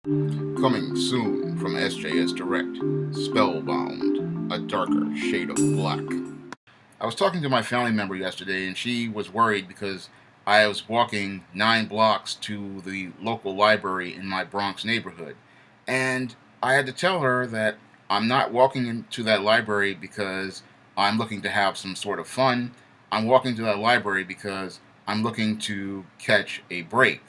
Coming soon from SJS Direct, Spellbound, a darker shade of black. I was talking to my family member yesterday, and she was worried because I was walking 9 blocks to the local library in my Bronx neighborhood. And I had to tell her that I'm not walking into that library because I'm looking to have some sort of fun. I'm walking to that library because I'm looking to catch a break.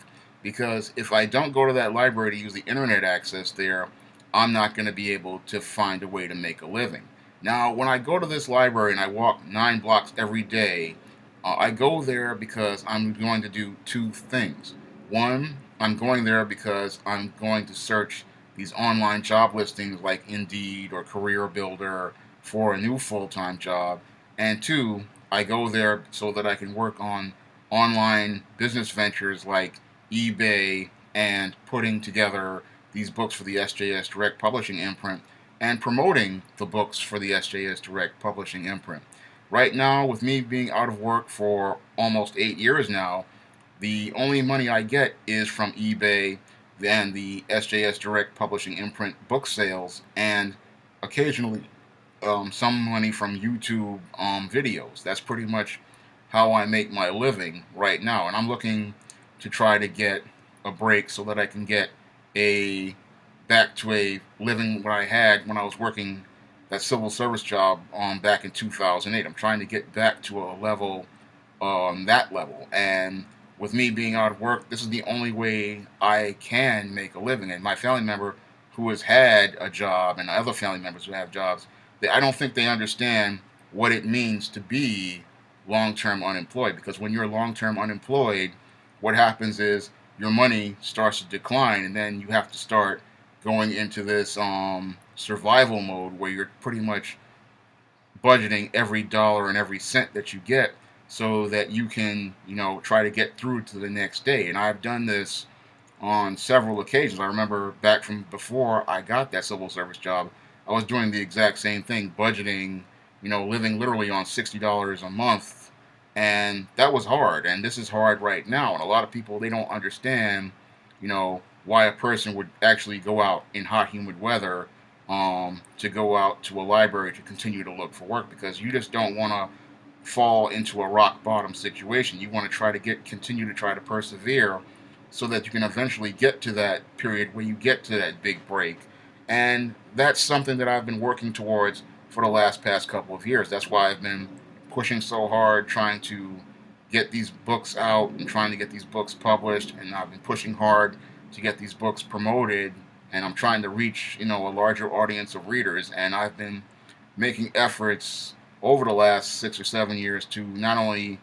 Because if I don't go to that library to use the internet access there, I'm not going to be able to find a way to make a living. Now, when I go to this library and I walk 9 blocks every day, I go there because I'm going to do two things. One, I'm going there because I'm going to search these online job listings like Indeed or Career Builder for a new full time job. And two, I go there so that I can work on online business ventures like eBay and putting together these books for the SJS Direct Publishing imprint and promoting the books for the SJS Direct Publishing imprint. Right now, with me being out of work for almost 8 years now, the only money I get is from eBay and the SJS Direct Publishing imprint book sales, and occasionally some money from YouTube videos. That's pretty much how I make my living right now, and I'm looking to try to get a break so that I can get a back to a living what I had when I was working that civil service job back in 2008. I'm trying to get back to a level that level, and with me being out of work, this is the only way I can make a living. And my family member who has had a job, and other family members who have jobs, I don't think they understand what it means to be long-term unemployed. Because when you're long-term unemployed, what happens is your money starts to decline, and then you have to start going into this survival mode where you're pretty much budgeting every dollar and every cent that you get so that you can, try to get through to the next day. And I've done this on several occasions. I remember back from before I got that civil service job, I was doing the exact same thing, budgeting, living literally on $60 a month. And that was hard. And this is hard right now. And a lot of people, they don't understand, why a person would actually go out in hot, humid weather to go out to a library to continue to look for work, because you just don't want to fall into a rock bottom situation. You want to continue to try to persevere so that you can eventually get to that period where you get to that big break. And that's something that I've been working towards for the past couple of years. That's why I've been pushing so hard, trying to get these books out and trying to get these books published. And I've been pushing hard to get these books promoted. And I'm trying to reach, a larger audience of readers. And I've been making efforts over the last 6 or 7 years to not only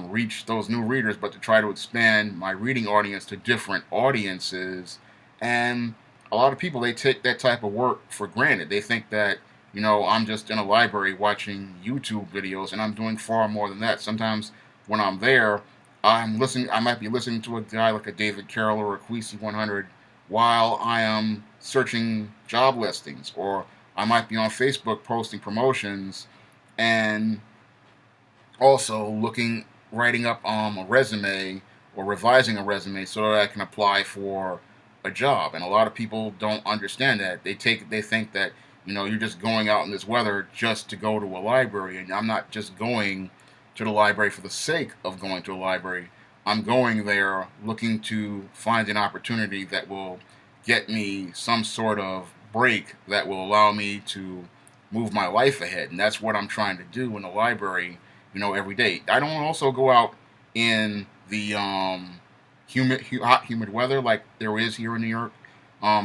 reach those new readers, but to try to expand my reading audience to different audiences. And a lot of people, they take that type of work for granted. They think that, I'm just in a library watching YouTube videos, and I'm doing far more than that. Sometimes when I'm there, I might be listening to a guy like a David Carroll or a Queasy 100 while I am searching job listings, or I might be on Facebook posting promotions and also writing up a resume or revising a resume so that I can apply for a job. And a lot of people don't understand that. They think that, you're just going out in this weather just to go to a library. And I'm not just going to the library for the sake of going to a library. I'm going there looking to find an opportunity that will get me some sort of break that will allow me to move my life ahead. And that's what I'm trying to do in the library, every day. I don't also go out in the hot, humid weather like there is here in New York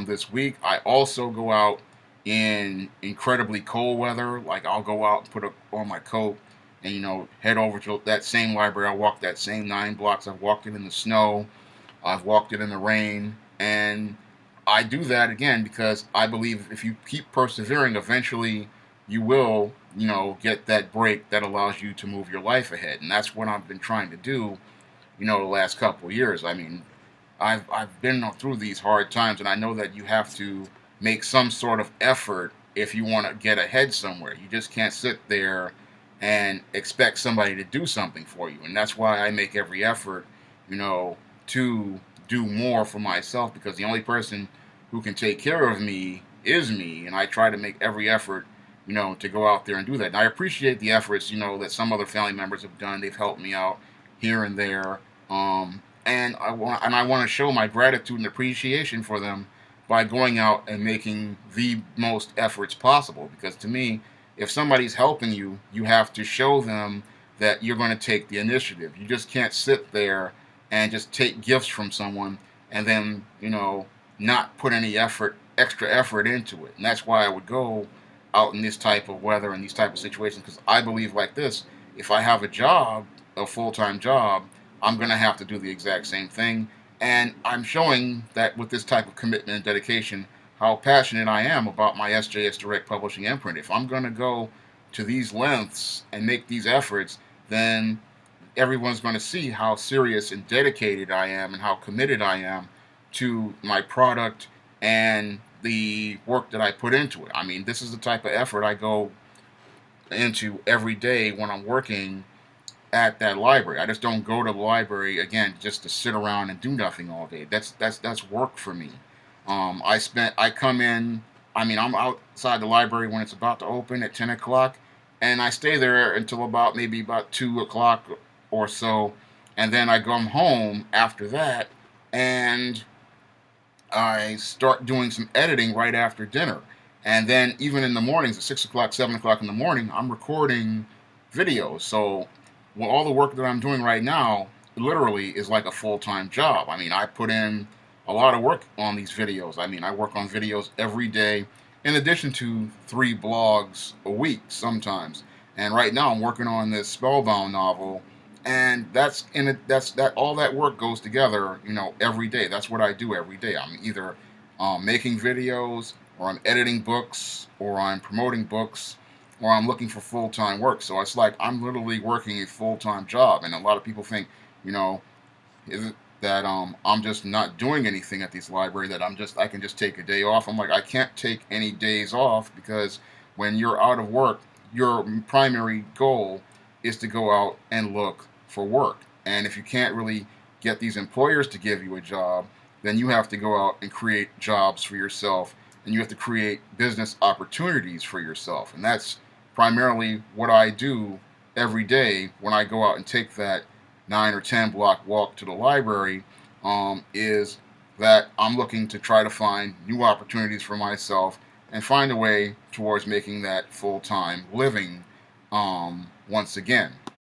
this week. I also go out in incredibly cold weather. Like, I'll go out and on my coat and, head over to that same library. I walk that same 9 blocks. I've walked it in the snow. I've walked it in the rain. And I do that again because I believe if you keep persevering, eventually you will, get that break that allows you to move your life ahead. And that's what I've been trying to do, the last couple of years. I mean, I've been through these hard times, and I know that you have to make some sort of effort if you want to get ahead somewhere. You just can't sit there and expect somebody to do something for you. And that's why I make every effort, to do more for myself, because the only person who can take care of me is me, and I try to make every effort, to go out there and do that. And I appreciate the efforts, that some other family members have done. They've helped me out here and there, and I want to show my gratitude and appreciation for them by going out and making the most efforts possible. Because to me, if somebody's helping you, you have to show them that you're going to take the initiative. You just can't sit there and just take gifts from someone and then, not put any extra effort into it. And that's why I would go out in this type of weather and these type of situations, because I believe like this: if I have a job, a full-time job, I'm going to have to do the exact same thing. And I'm showing that with this type of commitment and dedication, how passionate I am about my SJS Direct Publishing imprint. If I'm going to go to these lengths and make these efforts, then everyone's going to see how serious and dedicated I am and how committed I am to my product and the work that I put into it. I mean, this is the type of effort I go into every day when I'm working at that library. I just don't go to the library again just to sit around and do nothing all day. That's work for me. I come in. I mean, I'm outside the library when it's about to open at 10 o'clock, and I stay there until maybe about 2 o'clock or so, and then I come home after that, and I start doing some editing right after dinner. And then even in the mornings at 6 o'clock, 7 o'clock in the morning, I'm recording videos. So all the work that I'm doing right now literally is like a full-time job. I mean, I put in a lot of work on these videos. I mean, I work on videos every day in addition to 3 blogs a week sometimes. And right now I'm working on this Spellbound novel, and that's all that work goes together, every day. That's what I do every day. I'm either making videos, or I'm editing books, or I'm promoting books, or I'm looking for full-time work. So it's like I'm literally working a full-time job. And a lot of people think, is it that I'm just not doing anything at this library, that I can just take a day off. I'm like, I can't take any days off, because when you're out of work, your primary goal is to go out and look for work. And if you can't really get these employers to give you a job, then you have to go out and create jobs for yourself, and you have to create business opportunities for yourself. And that's primarily what I do every day when I go out and take that 9 or 10 block walk to the library, is that I'm looking to try to find new opportunities for myself and find a way towards making that full-time living once again.